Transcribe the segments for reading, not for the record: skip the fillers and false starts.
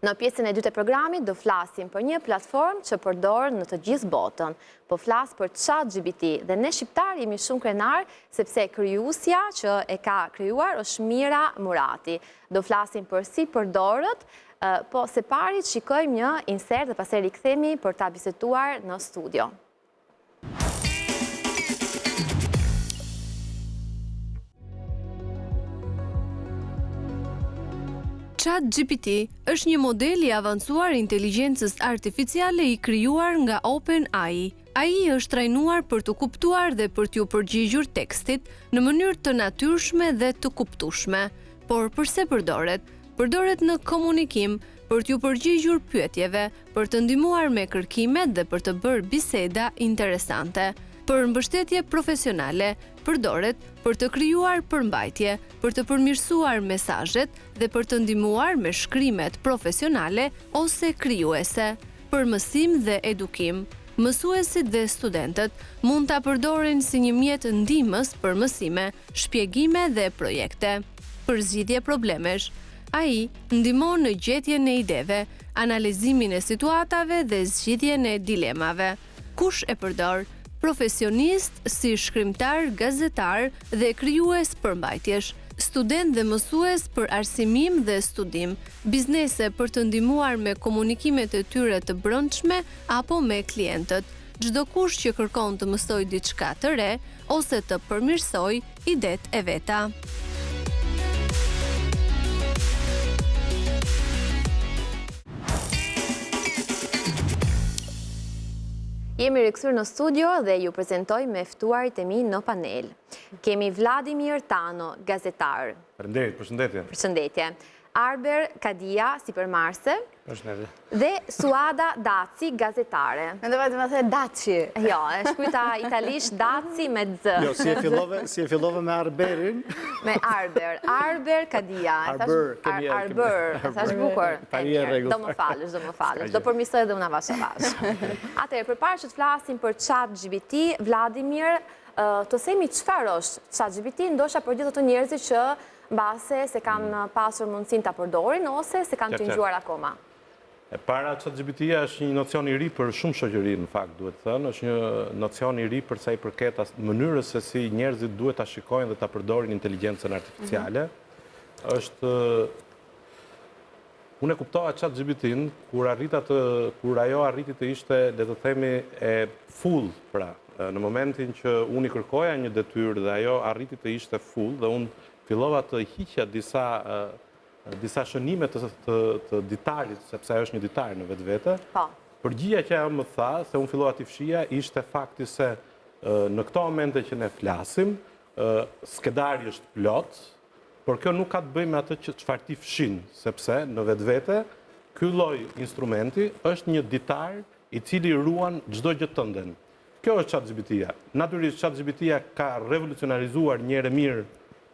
Në pjesën e dytë e programit do flasim për një platformë që përdoret në të gjithë botën. Po flas për ChatGPT dhe ne shqiptar jemi shumë krenar sepse krijuesja që e ka krijuar është Mira Murati. Do flasim për si përdoret, po së pari shikojmë një insert dhe pastaj rikthehemi për ta biseduar në studio. ChatGPT është një model i avancuar inteligjencës artificiale i krijuar nga OpenAI. AI është trajnuar për të kuptuar dhe për t'ju përgjigjur tekstit në mënyrë të natyrshme dhe të kuptueshme. Por përse përdoret? Përdoret në komunikim, për t'ju përgjigjur pyetjeve, për të ndihmuar me kërkimet dhe për të bërë biseda interesante. Për mbështetje profesionale, përdoret për të krijuar përmbajtje, për të përmirësuar mesazhet dhe për të ndihmuar me shkrimet profesionale ose krijuese. Për mësim dhe edukim, mësuesit dhe studentët mund ta përdorin si një mjet ndihmës për mësime, shpjegime dhe projekte. Për zgjidhje problemesh, AI ndihmon në gjetjen e ideve, analizimin e situatave dhe zgjidhjen e dilemave. Kush e përdor? Profesionist si shkrimtar, gazetar dhe krijues përmbajtjesh, student dhe mësues për arsimim dhe studim, biznese për të ndihmuar me komunikimet e tyre të brendshme apo me klientët. Çdo kush që kërkon të mësojë diçka të re ose të përmirësojë idetë e veta. Jemi rikthyer në studio dhe ju prezantoj me ftuarit e mi në panel. Kemi Vladimir Tano, gazetar. Përshëndetje. Përshëndetje. Arber Kadia, sipërmarrëse. Përshëndetje. Dhe Suada Daci, gazetare. Mendova të më the Daci. Jo, e shkruajta italisht Daci me Z. Jo, si e fillove me Arberin. Me Arber. Arber Kadia. Arber. Thash bukur. Do më falësh. Do përmirësoj edhe unë avash. Atëherë, përpara që të flasim për ChatGPT, Vladimir, të themi çfarë është ChatGPT, ndoshta për gjithë ato njerëzit që mbase se kanë pasur mundësinë ta përdorin ose se kanë tinxhuar akoma. E para, ChatGPT-ja është një nocion i ri për shumë shoqëri, në fakt, duhet thënë, është një nocion i ri për sa i përket mënyrës se si njerëzit duhet ta shikojnë dhe ta përdorin inteligjencën artificiale. Unë e kuptova ChatGPT-n kur ajo arriti të ishte, le të themi, e full, pra, në momentin që unë i kërkoja një detyrë dhe ajo arriti të ishte full dhe unë fillova të hiqja disa shënime të ditarit, sepse ajo është një ditar në vetvete. Përgjigja që ajo më tha, se unë fillova t'i fshija, ishte fakti se në këto momente që ne flasim, skedari është plot, por kjo nuk ka të bëjë me atë që çfarë ti fshin, sepse në vetvete ky lloj instrumenti është një ditar i cili ruan çdo gjë tënden. Kjo është ChatGPT-ja. Natyrisht ChatGPT-ja ka revolucionarizuar një herë mirë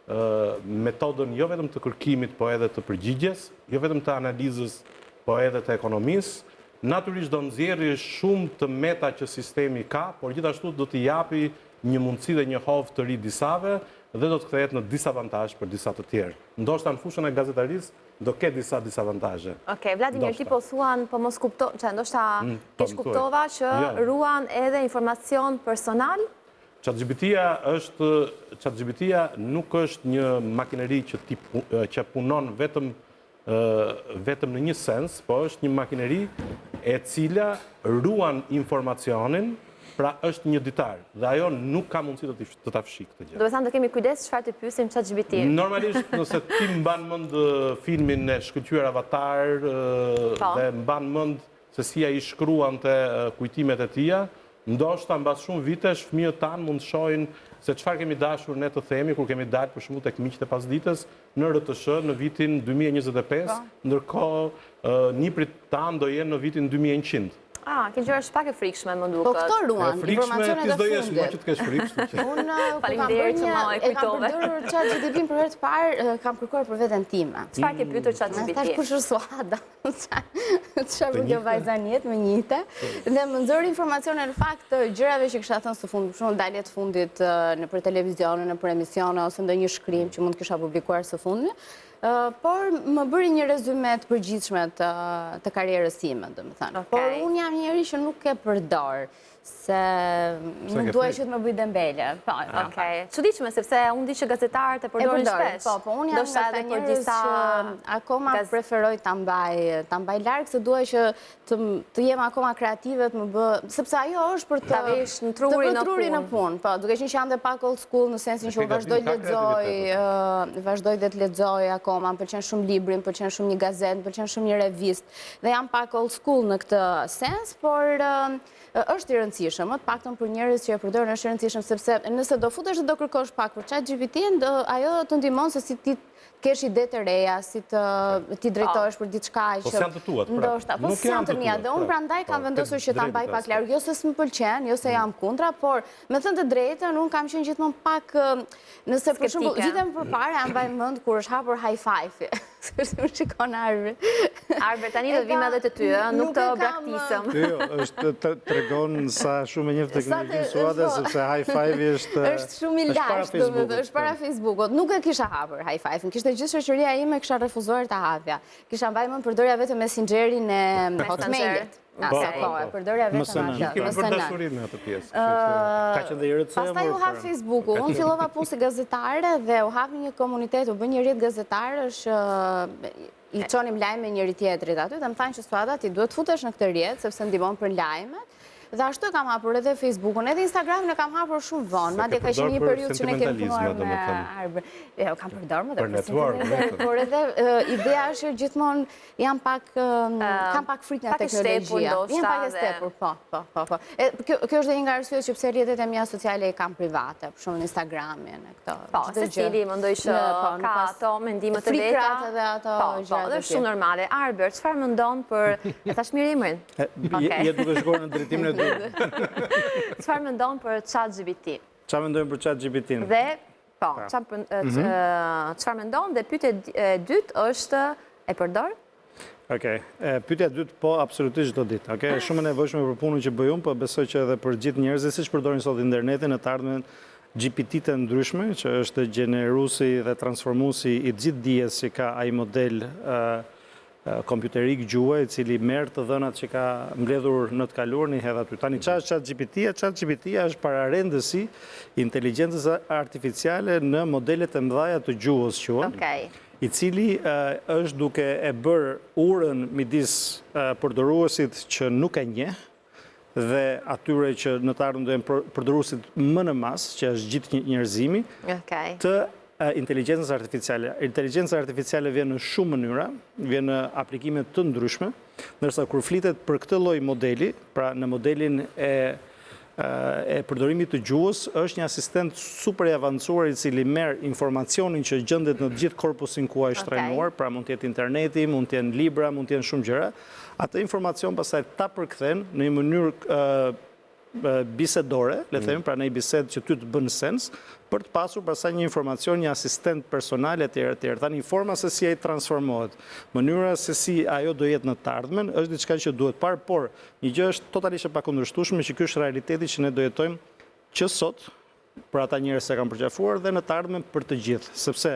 metodën jo vetëm të kërkimit, po edhe të përgjigjes, jo vetëm të analizës, po edhe të ekonomisë. Natyrisht do nxjerrë shumë të meta që sistemi ka, por gjithashtu do t'i japi një mundësi dhe një hovë të ri disave dhe do të kthehet në disavantazh për disa të tjerë. Ndoshta në fushën e gazetarisë do ketë disa disavantazhe. Okej, Vladimir, ti po thuan, po mos kuptova, ndoshta keq kuptova që ruan edhe informacion personal? ChatGPT-ja nuk është një makineri që punon vetëm në një sens, po është një makineri e cila ruan informacionin, pra është një ditar, dhe ajo nuk ka mundësi të ta fshi këtë gjë. Do të thënë do kemi kujdes çfarë të pyesim ChatGPT. Normalisht, nëse ti mban mend filmin e shkëlqyer Avatar dhe mban mend se si ai shkruante kujtimet e tija, ndoshta mbas shumë vitesh fëmijët tanë mund të shohin se çfarë kemi dashur ne të themi kur kemi dalë për shembull tek miqtë e pasdites në RTS në vitin 2025, ndërkohë niprit tanë do jenë në vitin 2100. Kjo gjë është pak e frikshme, më duket. Po këto ruan informacionet e fundit. Frikshme, ti s'do jesh më që të kesh frikshme. Unë Faleminderit që më e kam kujtove. përdorur ChatGPT-n për herë të parë, kam kërkuar për veten time. Çfarë ke pyetur ChatGPT? Thash kush është Suada? Çfarë bën kjo vajza njët me njëte? Dhe më nxori informacione në fakt të gjërave që kisha thënë së fundi, për shembull daljet fundit nëpër televizion, nëpër emisione ose ndonjë shkrim që mund kisha publikuar së fundi. por më bëri një rezume të përgjithshme të karrierës time, domethënë. Por unë jam njëri që nuk e përdor, se nuk duaj që të më bëj dembele. Çuditshme, sepse unë di që gazetarët e përdorin shpesh. Po, unë jam nga njerëz që akoma preferoj ta mbaj larg, se duaj që të jem akoma kreative, të më bë, sepse ajo është për të vesh në trurin në punë. Po, duke qenë që jam dhe pak old school në sensin që vazhdoj dhe të lexoj akoma, më pëlqen shumë libri, më pëlqen shumë një gazetë, më pëlqen shumë një revistë, dhe jam pak old school në këtë sens, por është i rëndësishëm, më të paktën për njerëz që e përdorin është i rëndësishëm, sepse nëse do futesh dhe do kërkosh pak për ChatGPT-n, ajo të ndihmon se si ti kesh ide të reja, si ti drejtohesh për diçka që... Po se janë të tuat, pra. Po se janë të mia, dhe unë prandaj kam vendosur që ta mbaj pak larg, jo se s'më pëlqen, jo se jam kundra, por me thënë të drejtën, unë kam qenë gjithmonë pak, nëse për shembull, vitën përpara jam mbaj mend kur është hapur high five. Sepse unë shikon Arber. Arber, tani do vim edhe të ty, nuk të braktisëm. Jo, është tregon sa shumë e njeh teknologjinë suade, sepse high five është shumë i lashtë, është para Facebookut. Nuk e kisha hapur high five, kishte gjithë shoqëria ime kisha refuzuar ta hapja. Kisha mbajtur më përdorja vetëm Messengerin e Hotmailit. Përdorja vetëm atë. Kemi për dashurinë atë pjesë. Ka qenë dhe i rëndësishme. Pastaj u hap Facebooku. Unë fillova punë si gazetare dhe u hap një komunitet, u bë një rrjet gazetarësh, i çonim lajme njëri tjetrit aty, dhe më thanë që Suada ti duhet futesh në këtë rrjet sepse ndihmon për lajmet. Dhe ashtu e kam hapur edhe Facebookun, edhe Instagramin e kam hapur shumë vonë. Madje ka qenë një periudhë që ne kemi punuar me Arber. Jo, kam përdorur më dhe por edhe ideja është që gjithmonë jam pak kam pak frikë nga teknologjia. Jam pak e stepur, po. Kjo është dhe një nga arsyet që pse rrjetet e mia sociale i kam private, për shembull Instagramin e këto. Po, secili mendoj që ka ato mendime të veta. Frikat edhe ato gjëra. Po, është shumë normale. Arber, çfarë mendon për tash mirë emrin? Je duke shkuar në drejtimin e Çfarë mendon për ChatGPT? Çfarë mendojmë për ChatGPT-n? Dhe, po, çfarë mendon dhe pyetja e dytë është e përdor? Okej, pyetja e dytë po absolutisht çdo ditë. Okej, është shumë e nevojshme për punën që bëj unë, po besoj që edhe për gjithë njerëzit siç përdorin sot internetin në të ardhmen GPT të ndryshme, që është gjeneruesi dhe transformuesi i gjithë dijes që ka ai model kompjuterik gjuhë, i cili merr të dhënat që ka mbledhur në të kaluarin i hedh aty. Tani çfarë është ChatGPT-ja? ChatGPT-ja është pararendësi interligjencës artificiale në modelet e mëdha të gjuhës quhen, i cili është duke e bërë urën midis përdoruesit që nuk e njeh dhe atyre që në të ardhmen do jenë përdoruesit më në mas, që është gjithë njerëzimi, të inteligjencës artificiale. Inteligjenca artificiale vjen në shumë mënyra, vjen në aplikime të ndryshme, ndërsa kur flitet për këtë lloj modeli, pra në modelin e përdorimit të gjuhës, është një asistent super i avancuar i cili merr informacionin që gjendet në gjithë korpusin ku ai është trajnuar, pra mund të jetë interneti, mund të jenë libra, mund të jenë shumë gjëra. Atë informacion pastaj ta përkthen në një mënyrë bisedore, le themi, pra në një bisedë që ty të bën sens, për të pasur pastaj një informacion, një asistent personal etj. Tani forma se si ai transformohet, mënyra se si ajo do jetë në të ardhmen, është diçka që duhet parë, por një gjë është totalisht e pakundërshtueshme që ky është realiteti që ne do jetojmë që sot për ata njerëz që kanë përqafuar dhe në të ardhmen për të gjithë, sepse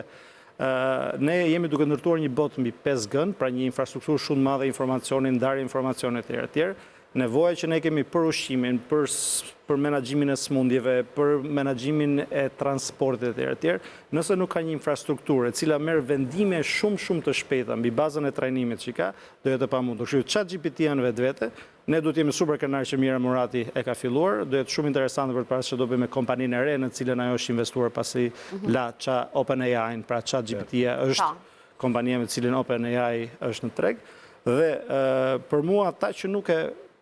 ne jemi duke ndërtuar një botë mbi 5G, pra një infrastrukturë shumë madhe informacioni, ndarje informacione etj. Nevoja që ne kemi për ushqimin, për menaxhimin e smundjeve, për menaxhimin e transportit etj. Nëse nuk ka një infrastrukturë e cila merr vendime shumë të shpejta mbi bazën e trajnimit që ka, do jetë e pamundur. Kështu që ChatGPT janë vetvete, ne duhet të jemi super kënaqur që Mira Murati e ka filluar, do jetë shumë interesante për të parë çfarë do bëjmë me kompaninë e re në cilën ajo është investuar pasi la OpenAI, pra ChatGPT-ja është kompania me cilën OpenAI është në treg, dhe për mua ata që nuk e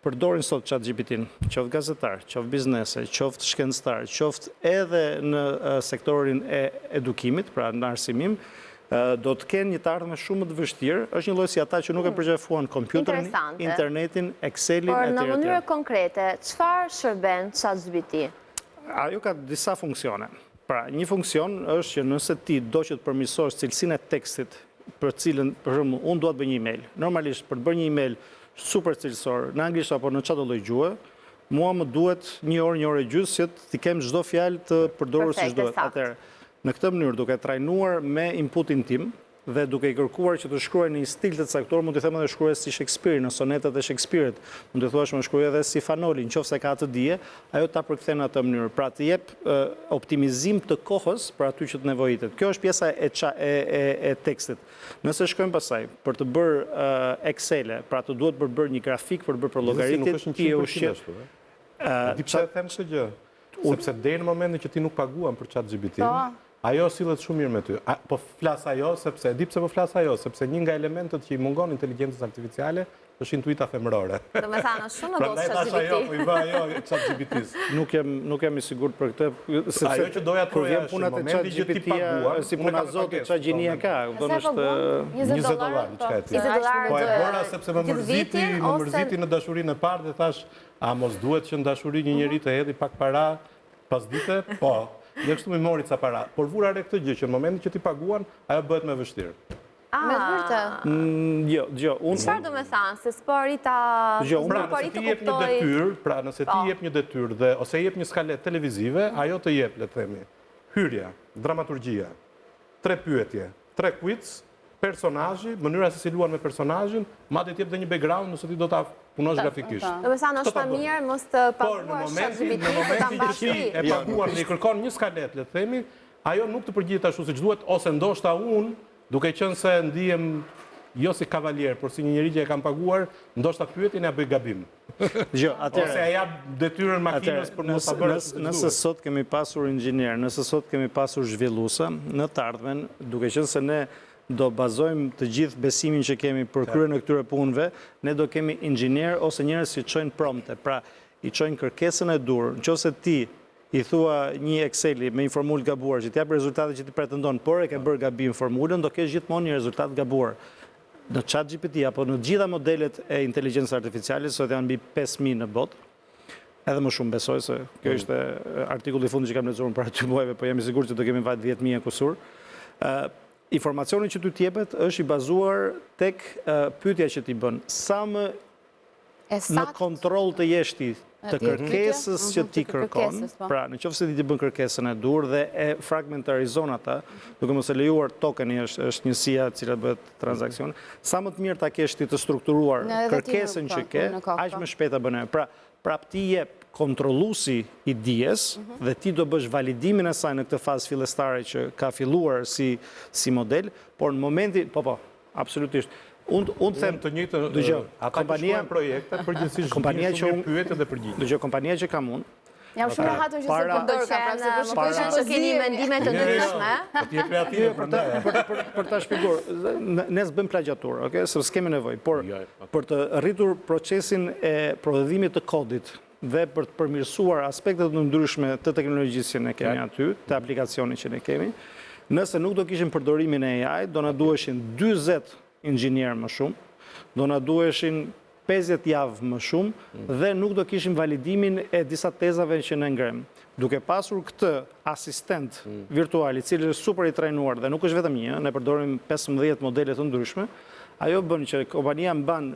përdorin sot ChatGPT-n, qoftë gazetar, qoftë biznese, qoftë shkencëtar, qoftë edhe në sektorin e edukimit, pra në arsimim, do të kenë një të ardhme shumë të vështirë, është një lloj si ata që nuk e përgjefuan kompjuterin, internetin, Excelin etj. Por në mënyrë konkrete, çfarë shërben ChatGPT? Ajo ka disa funksione. Pra, një funksion është që nëse ti do që të përmirësosh cilësinë e tekstit për cilën, për shembull, unë dua të bëj një email. Normalisht për të bërë një email super cilësor, në anglisht apo në çdo lloj gjuhë, mua më duhet një orë e gjysmë që të kem çdo fjalë të përdorur siç duhet. Atëherë, në këtë mënyrë, duke trajnuar me inputin tim, dhe duke i kërkuar që të shkruaj në një stil të caktuar, mund të them edhe shkruaj si Shakespeare, në sonetat e Shakespeare-it, mund të thuash më shkruaj edhe si Fanoli, nëse ka atë dije, ajo ta përkthen në atë mënyrë. Pra të jep optimizim të kohës për aty që të nevojitet. Kjo është pjesa e tekstit. Nëse shkojmë pasaj për të bërë Excel-e, pra të duhet për bërë një grafik, për bërë për llogaritit, ti e ushqet. Di pse e them këtë gjë? Sepse deri në momentin që ti nuk paguan për ChatGPT, ajo sillet shumë mirë me ty. Po flas ajo sepse di pse po flas ajo, sepse një nga elementët që i mungon inteligjencës artificiale është intuita femërore. Do me thana shumë në gosë ChatGPT. Prandaj po i vë ajo ChatGPT-s. Nuk jam i sigurt për këtë, sepse ajo që doja të vjen punat e ChatGPT-ja, si puna zotit ChatGPT-ja ka, do është $20 diçka e tillë. Po e bëra sepse më mërziti në dashurinë e parë dhe thash, a mos duhet që në dashuri një njeri të hedhë pak para pas dite? Po. Dhe kështu më mori ca para. Por vura re këtë gjë që në momentin që ti paguan, ajo bëhet më vështirë. Me vërtet? Jo, unë... Çfarë do me thanë? Se s'pari ta... Pra, nëse ti jep një detyrë ose jep një skalet televizive, ajo të jep, le të themi, hyrja, dramaturgjia, 3 pyetje, 3 quiz, personazhi, mënyra se si luan me personazhin, madje të jep dhe një background nëse ti do ta punosh grafikisht. Do me thënë është më mirë mos të paguash ChatGPT për ta mbashur. E paguar në i kërkon një skalet, le të themi, ajo nuk të përgjigjet ashtu siç duhet, ose ndoshta unë, duke qenë se ndihem jo si kavalier, por si një njeri që e kam paguar, ndoshta pyetjen ja bëj gabim. Ose ja jap detyrën makinës për mos ta bërë. Nëse sot kemi pasur inxhinier, nëse sot kemi pasur zhvilluese, në të ardhmen, duke qenë se ne do bazojmë të gjithë besimin që kemi për kryen e këtyre punëve, ne do kemi inxhinier ose njerëz që çojnë prompte, pra i çojnë kërkesën e dur. Nëse ti i thua një Exceli me një formulë gabuar që t'jap rezultatet që ti pretendon, por e ke bërë gabim formulën, do kesh gjithmonë një rezultat gabuar. Në ChatGPT apo në gjitha modelet e inteligjencës artificiale, sot janë mbi 5000 në botë, edhe më shumë besoj se kjo ishte artikulli i fundit që kam lexuar para 2 muajve, po jam i sigurt që do kemi vajt 10.000 kusur. Informacioni që ty t'jepet është i bazuar tek pyetja që ti bën. Sa më në kontroll të jesh ti të kërkesës që ti kërkon, pra në qoftë se ti bën kërkesën e dur dhe e fragmentarizon ata, duke mos e lejuar tokeni është njësia e cila bëhet transaksion, sa më të mirë ta kesh ti të strukturuar kërkesën që ke, aq më shpejt ta bën. Pra prap ti jep kontrolluesi i dijes dhe ti do bësh validimin e saj në këtë fazë fillestare që ka filluar si model, por në momentin, absolutisht. Unë them të njëjtë, ata që shkruajnë projekte, përgjithsisht kompania që pyet dhe përgjigj. Dëgjoj, kompania që kam unë. Jam shumë rahatur që se përdor ka, pra se përshkojnë që keni mendime të ndryshme. Ti je kreative për ta shpjeguar, ne s'bëm plagjatur, okay? Sepse kemi nevojë, por për të rritur procesin e prodhimit të kodit dhe për të përmirësuar aspektet të ndryshme të teknologjisë që ne kemi aty, të aplikacionit që ne kemi, nëse nuk do kishim përdorimin e AI, do na duheshin 40 inxhinier më shumë, do na duheshin 50 javë më shumë dhe nuk do kishim validimin e disa tezave që ne ngrem. Duke pasur këtë asistent virtual i cili është super i trajnuar dhe nuk është vetëm një, ne përdorim 15 modele të ndryshme, ajo bën që kompania mban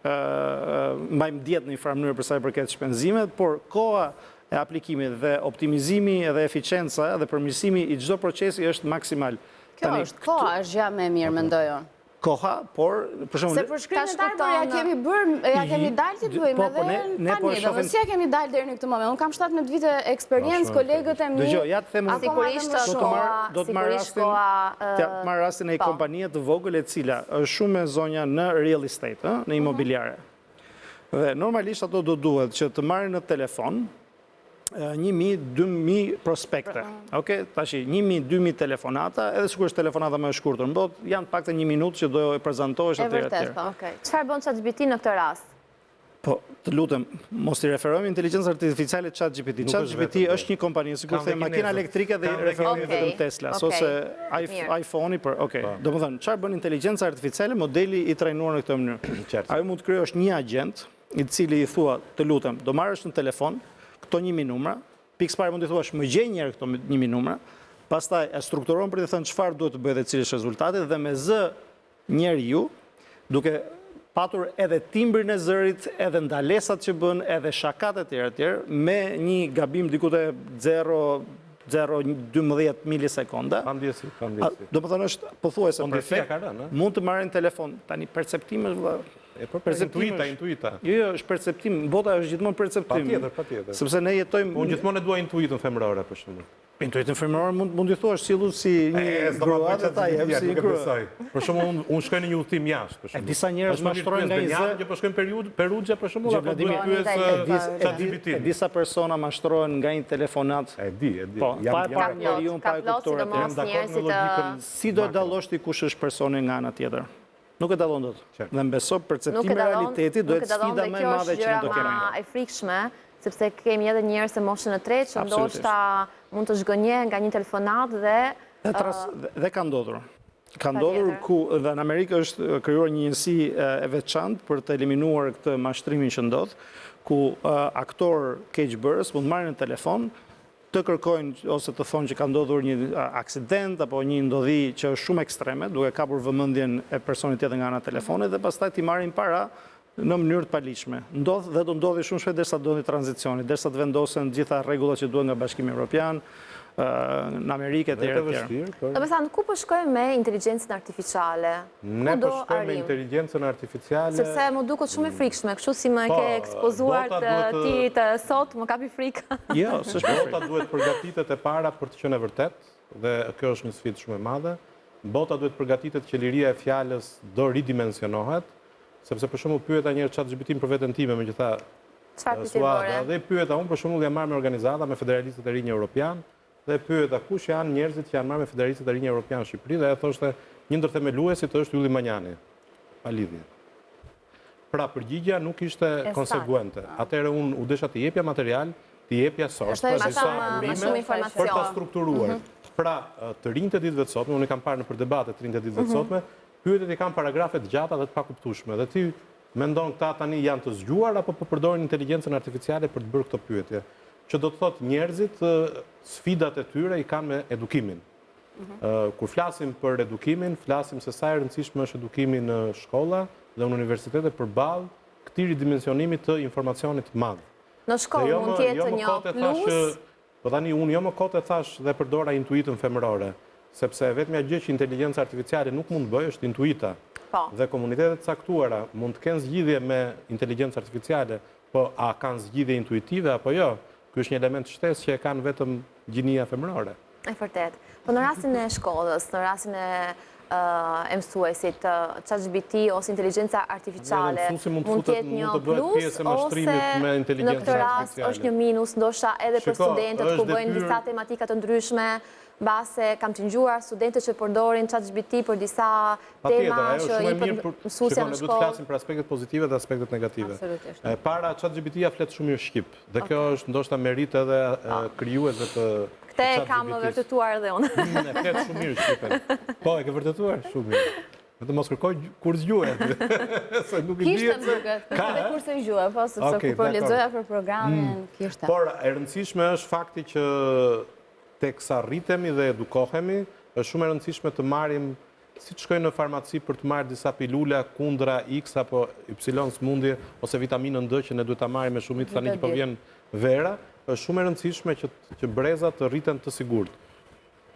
mbajmë dietë në një farë mënyrë për sa i përket shpenzimet, por koha e aplikimit dhe optimizimi dhe eficienca dhe përmirësimi i çdo procesi është maksimal. Koha është gjë më e mirë, mendoj unë. Koha, por për shembull, se për shkrimtar ja kemi bërë, ja kemi dalë ti të bëjmë edhe tani, domosdoshmë ja kemi dalë deri në këtë moment. Unë kam 17 vite eksperiencë, kolegët e mi. Dëgjoj, ja të them sigurisht do të marr rastin e një kompanie të vogël e cila është shumë e zonja në real estate, në imobiliare. Dhe normalisht ato do duhet që të marrin në telefon 1.000-2.000 prospekte. Tashi, 1.000-2.000 telefonata, edhe sikur është telefonata më e shkurtër, në botë janë pak të 1 minutë që do e prezantohesh e vërtet, çfarë bën ChatGPT në këtë rast? Po, të lutem, mos i referojmë inteligencës artificiale ChatGPT. ChatGPT është një kompani, sikur them makina elektrike dhe i referojmë vetëm Tesla, ose iPhone-i për, domethënë, çfarë bën inteligjenca artificiale, modeli i trajnuar në këtë mënyrë. Ajo mund të krijosh një agent, i cili i thua, të lutem, do marrësh në telefon këto 1.000 numra, pikës parë mund të thuash më gjej njerë këto 1.000 numra, pastaj e strukturon për të thënë çfarë duhet të bëhet dhe cili është rezultati dhe me zë njeriu, duke patur edhe timbrin e zërit, edhe ndalesat që bën, edhe shakat e tjera, me një gabim diku te 0 0,12 milisekonda. Pandjesi. Do më thënë është pothuajse perfekt. Mund të marrin telefon. Tani perceptimi Intuita. Jo, është perceptim. Bota është gjithmonë perceptim. Patjetër. Sepse ne jetojmë... Unë gjithmonë e dua intuitën femërore, për shembull. Intuitën femërore mund t'i thuash sillu si një grua dhe ta jep si grua. Për shembull, unë shkoj në një udhtim jashtë, për shembull. Disa njerëz mashtrojnë nga një zë. Që po shkojnë Perugje, për shembull, apo duhet pyes ChatGPT. Disa persona mashtrohen nga një telefonat. E di. Po, pa e parë njeriu, pa e kuptuar. Si do e dallosh ti kush është personi nga ana tjetër? Nuk e dallon dot. Dhe mbeso perceptimi i realitetit do të sfida më e madhe që ne do kemi. E frikshme, sepse kemi edhe njerëz të moshën e tretë që ndoshta mund të zhgënjehen nga një telefonat dhe ka ndodhur. Ka ndodhur ku dhe në Amerikë është krijuar një njësi e veçantë për të eliminuar këtë mashtrimin që ndodh, ku aktor keqbërës mund marrin në telefon të kërkojnë ose të thonë që ka ndodhur një aksident apo një ndodhi që është shumë ekstreme, duke kapur vëmendjen e personit tjetër nga ana telefonit dhe pastaj ti marrin para në mënyrë të paligjshme. Ndodh dhe do ndodhi shumë shpejt derisa do ndodhi tranzicioni, derisa të vendosen gjitha rregullat që duhen nga Bashkimi Evropian, në Amerikë e tjerë. Do të thënë, ku po shkojmë me inteligjencën artificiale? Ne po shkojmë me inteligjencën artificiale. Sepse më duket shumë e frikshme, kështu si më ke ekspozuar ti të sot, më kapi frikë. Jo, s'është bota duhet përgatitet e para për të qenë e vërtet, dhe kjo është një sfidë shumë e madhe. Bota duhet përgatitet që liria e fjalës do ridimensionohet, sepse për shembull pyeta një ChatGPT për veten time, megjithatë Suada, dhe pyeta unë për shembull jam marrë me organizata me federalistët e rinj europian, dhe pyeta kush janë njerëzit që janë marrë me federalistët e rinj europian në Shqipëri, dhe ajo thoshte një ndër themeluesit është Ylli Manjani. Pa lidhje. Pra përgjigja nuk ishte konsekuente. Atëherë unë u desha të jepja material, të jepja source, për ta strukturuar. Pra të rinjtë e ditëve të sotme, unë i kam parë në për debate të rinjtë e ditëve të sotme, pyetjet i kanë paragrafe të gjata dhe të pakuptueshme. Dhe ti mendon këta tani janë të zgjuar apo po përdorin inteligjencën artificiale për të bërë këto pyetje? Që do të thotë njerëzit sfidat e tyre i kanë me edukimin. Kur flasim për edukimin, flasim se sa e rëndësishme është edukimi në shkolla dhe në universitete përballë këtij ridimensionimi të informacionit të madh. Në shkollë mund të jetë një plus. Po tani unë jo më kote thash dhe përdora intuitën femërore, sepse vetmja gjë që inteligjenca artificiale nuk mund të bëjë është intuita. Dhe komunitetet caktuara mund të kenë zgjidhje me inteligjencë artificiale, po a kanë zgjidhje intuitive apo jo? Ky është një element shtesë që e kanë vetëm gjinia femërore. E vërtet. Po në rastin e shkollës, në rastin e mësuesit, ChatGPT ose inteligjenca artificiale mund të jetë një plus ose në këtë rast është një minus, ndoshta edhe për studentët ku bëjnë disa tematika të ndryshme, base kam të ngjuar studentët që përdorin ChatGPT për disa tema që i mësuesja në shkollë. Ne duhet të flasim për aspektet pozitive dhe aspektet negative. Para ChatGPT-ja flet shumë mirë shqip, dhe kjo është ndoshta merit edhe krijuesve të Këtë e kam vërtetuar edhe unë. E flet shumë mirë shqipen. Po, e ke vërtetuar shumë mirë. Vetëm mos kërkoj kurs gjuhë. Kishte më duket. Edhe kurse gjuhë, po sepse kur po lexoja për programin, kishte. Por e rëndësishme është fakti që teksa rritemi dhe edukohemi, është shumë e rëndësishme të marrim, siç shkojnë në farmaci për të marrë disa pilula kundra X apo Y smundje ose vitaminën D që ne duhet ta marrim me shumicë tani që po vjen vera, është shumë e rëndësishme që brezat të rriten të sigurt.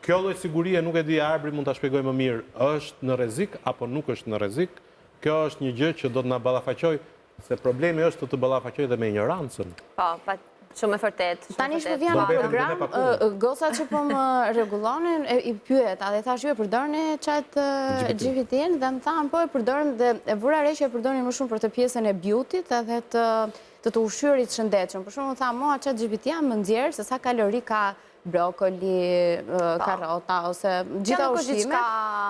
Kjo lloj sigurie nuk e di Arbri mund ta shpjegoj më mirë, është në rrezik apo nuk është në rrezik. Kjo është një gjë që do të na ballafaqojë, se problemi është të ballafaqojë dhe me ignorancën. Po, shumë e vërtet. Tani që vjen në program, gocat që po më rregullonin i pyeta dhe thash ju e përdorni ChatGPT-n dhe më thanë po e përdorëm dhe e vura re që e përdorin më shumë për të pjesën e beauty-t edhe të ushqyerit shëndetshëm. Për shembull tha moa ChatGPT-ja më nxjerr se sa kalori ka brokoli, karrota ose gjitha ushqime.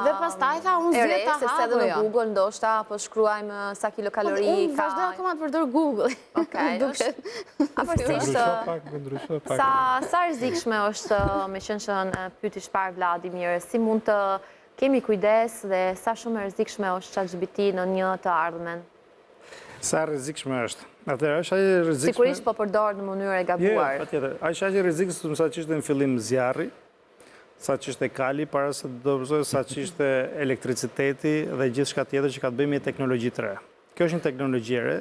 Dhe pastaj tha unë zgjedh ta ha edhe në Google ndoshta po shkruajmë sa kilokalori ka. Unë vazhdoj akoma të përdor Google. Okej. Sa rrezikshme është meqense pyetish parë Vladimir, si mund të kemi kujdes dhe sa shumë e rrezikshme është ChatGPT në një të ardhmen? Sa rrezikshme është? Atëherë është aq rrezikshme. Sigurisht po përdor në mënyrë e gabuar. Jo, patjetër. Aq rrezikshme sa që ishte në fillim zjarri, sa që ishte kali para se do të sa që ishte elektriciteti dhe gjithçka tjetër që ka të bëjë me teknologji të re. Kjo është një teknologji e re,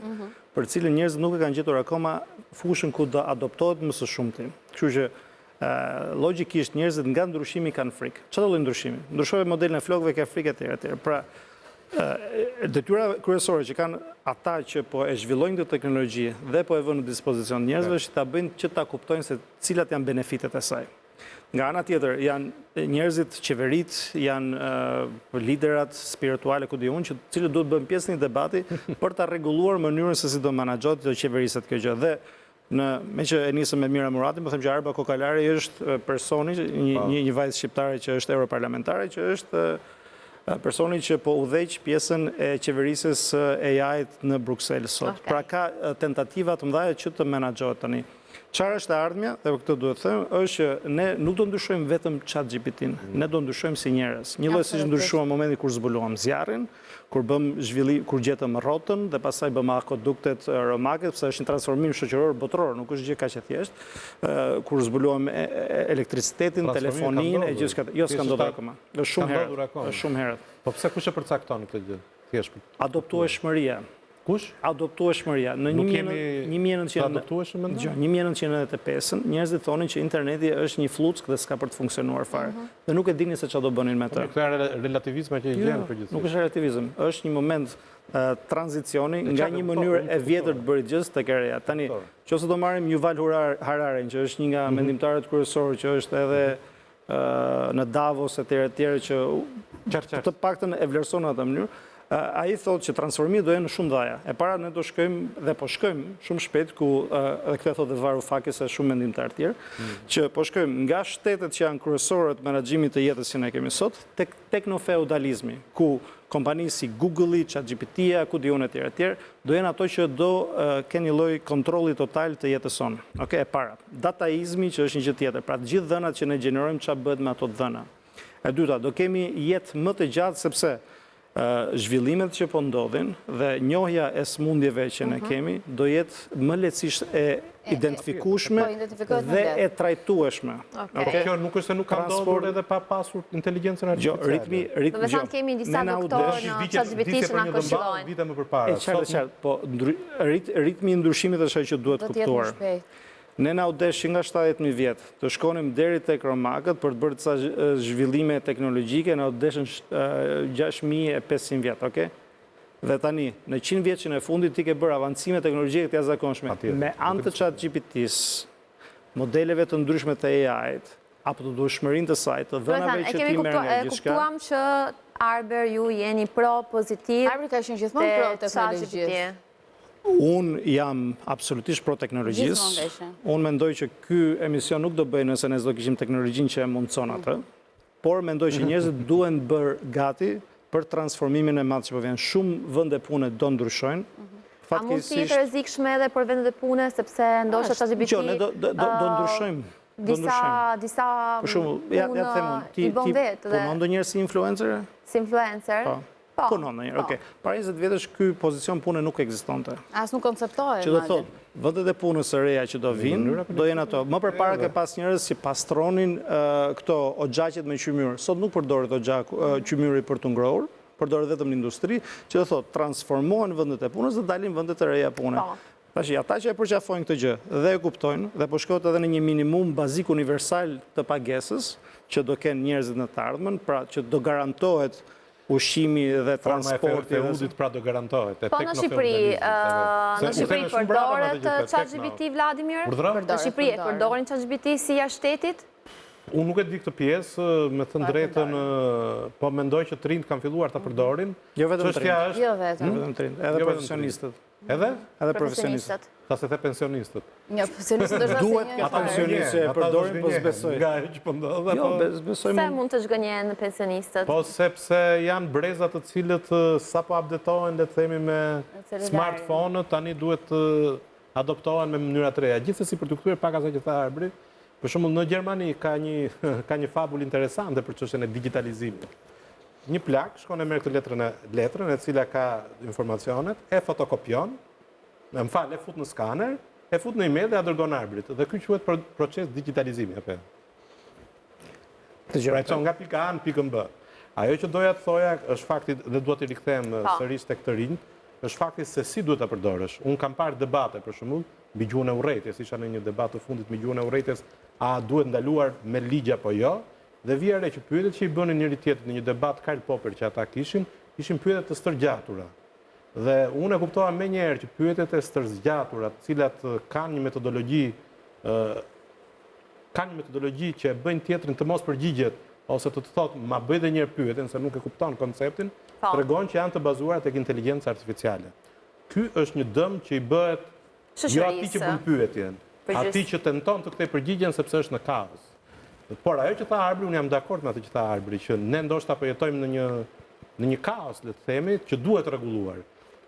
për cilën njerëzit nuk e kanë gjetur akoma fushën ku do adoptohet më së shumti. Kështu që Logjikisht njerëzit nga ndryshimi kanë frikë. Çfarë lloj ndryshimi? Ndryshoi modelin e flokëve, ka frikë etj. Pra, detyra kryesore që kanë ata që po e zhvillojnë këtë teknologji dhe po e vënë në dispozicion njerëzve është ta bëjnë që ta kuptojnë se cilat janë benefitet e saj. Nga ana tjetër, janë njerëzit, qeverit, janë liderat spirituale, ku di unë, cilët duhet bëjnë pjesë një debati për ta rregulluar mënyrën se si do menaxhohet dhe qeveriset kjo gjë. Dhe me që e nisëm me Mira Muratin, po them që Arba Kokalari është personi, një vajzë shqiptare që është europarlamentare, që është personi që po udhëheq pjesën e qeverisjes AI-t në Bruxelles sot. Pra ka tentativa të mëdha që të menaxhohet tani. Çfarë është e ardhmja, dhe këtë duhet të them, është që ne nuk do ndryshojmë vetëm ChatGPT-n, ne do ndryshojmë si njerëz. Një lloj siç ndryshuam në momentin kur zbuluam zjarrin, kur bëm zhvillim, kur gjetëm rrotën dhe pastaj bëm akoduktet romake, sepse është një transformim shoqëror botëror, nuk është gjë kaq e thjeshtë. Kur zbuluam elektricitetin, telefoninë, e gjithçka. Jo, s'ka ndodhur akoma. Është shumë herët. Po pse kush e përcakton këtë gjë? Thjesht adoptueshmëria. Kush? Adoptueshmëria. Në 1995 njerëzit thonin që interneti është një fluck dhe s'ka për të funksionuar fare. Dhe nuk e dinin se çfarë do bënin me të. Kjo është relativizma që i gjen përgjithësisht. Nuk është relativizëm, është një moment tranzicioni nga një mënyrë e vjetër të bërit gjës tek e reja. Tani, nëse do marrim Yuval Harari, që është një nga mendimtarët kryesorë, që është edhe në Davos etj. Që të paktën e vlerëson në atë mënyrë. Ai thotë që transformimi do jenë shumë dhaja. E para ne do shkojmë dhe po shkojmë shumë shpejt ku edhe këtë thotë Varoufakis se shumë mendimtar të tjerë, që po shkojmë nga shtetet që janë kryesorët menaxhimit të jetës që ne kemi sot tek teknofeudalizmi, ku kompani si Google-i, ChatGPT-ja, ku diun etj. Do jenë ato që do kenë një lloj kontrolli total të jetës sonë. Okej, e para. Dataizmi që është një gjë tjetër. Pra të gjithë dhënat që ne gjenerojmë çfarë bëhet me ato dhëna. E dyta, do kemi jetë më të gjatë sepse zhvillimet që po ndodhin dhe njohja e smundjeve që ne kemi do jetë më lehtësisht e identifikueshme dhe e trajtueshme. Kjo nuk është se nuk ka ndodhur edhe pa pasur inteligjencën artificiale. Do të thonë kemi disa doktorë në ChatGPT që na këshillojnë. Vite më përpara. Qartë, po ritmi i ndryshimit është ajo që duhet kuptuar. Ne na u desh nga 70.000 vjet të shkonim deri tek romakët për të bërë disa zhvillime teknologjike, na u deshën 6.500 vjet, okay? Dhe tani, në 100 vjeçin e fundit ti ke bërë avancime teknologjike të jashtëzakonshme. Me anë të ChatGPT-s, modeleve të ndryshme të AI-t, apo të dueshmërinë të saj, të dhënave që ti merr nga gjithçka. Kuptuam që Arber ju jeni pro pozitiv. Arber ka qenë gjithmonë pro teknologjisë. Unë jam absolutisht pro teknologjisë. Unë mendoj që ky emision nuk do bëj nëse ne s'do kishim teknologjinë që e mundson atë, por mendoj që njerëzit duhen bërë gati për transformimin e madh që po vjen. Shumë vende pune do ndryshojnë. A mund të jetë rrezikshme edhe për vendet e pune sepse ndoshta ChatGPT do ndryshojmë. Disa ti punon ndonjëherë si influencer? Si influencer? Punon ndonjëherë, okay. Para 20 vjetësh ky pozicion pune nuk ekzistonte. As nuk konceptohej. Që do thotë, vendet e punës së reja që do vinë, do jenë ato. Më përpara ke pas njerëz që pastronin këto oxhaqet me qymyr. Sot nuk përdoret qymyri për të ngrohur, përdoret vetëm në industri, që do thotë transformohen vendet e punës dhe dalin vendet e reja pune. Tash ata që e përqafojnë këtë gjë dhe e kuptojnë dhe po shkohet edhe në një minimum bazik universal të pagesës që do kenë njerëzit në të ardhmen, pra që do garantohet ushqimi dhe transporti dhe feudit pra do garantohet. Po në Shqipëri përdoret ChatGPT, Vladimir? Në Shqipëri e përdorin ChatGPT si jashtë shtetit? Unë nuk e di këtë pjesë, me thënë drejtën, po mendoj që të rinjt kanë filluar të përdorin. Jo vetëm të rinjt. Jo vetëm të rinjt, edhe profesionistët. Edhe? Edhe profesionistët. Ta se the pensionistët. Nga pensionistët është duhet ka pensionistë e përdorin, po s'besoj. Nga e që pëndodhe. Jo, besoj Se mund të zhgënjen pensionistët? Po sepse janë brezat të cilët sa po updatohen, le të themi me smartphone, tani duhet të adoptohen me mënyra të reja. Gjithsesi për të kthyer pak asaj që tha Arbri, për shembull në Gjermani ka një fabul interesante për çështjen e digitalizimit. Një plak shkon e merr këtë letrën e cila ka informacionet, e fotokopion, e fut në skaner, e fut në email dhe ja dërgon Arbrit. Dhe ky quhet proces digitalizimi apo. Pra çon nga pika A në pikën B. Ajo që doja të thoja është fakti dhe dua të rikthem sërish tek të rinjt, është fakti se si duhet ta përdorësh. Un kam parë debate për shembull mbi gjuhën e urrëties, isha në një debat të fundit mbi gjuhën e urrëties a duhet ndaluar me ligj apo jo, dhe vija re që pyetjet që i bënin njëri tjetrit në një debat Karl Popper që ata kishin pyetjet të stërgjatura. Dhe unë e kuptova me njerë që pyetjet e stërgjatura, të cilat kanë një metodologji që e bëjnë tjetrin të mos përgjigjet, ose të thotë ma bëj dhe njërë pyetjen, se nuk e kupton konceptin, tregojnë që janë të bazuar tek inteligjencë artificiale. Ky është një dëm që i bëhet jo ati që bën pyetjen, ati që tenton të kthej përgjigjen sepse është në kaos. Por ajo që tha Arbri, unë jam dakord me atë që tha Arbri, që ne ndoshta po jetojmë në një kaos, le të themi, që duhet rregulluar.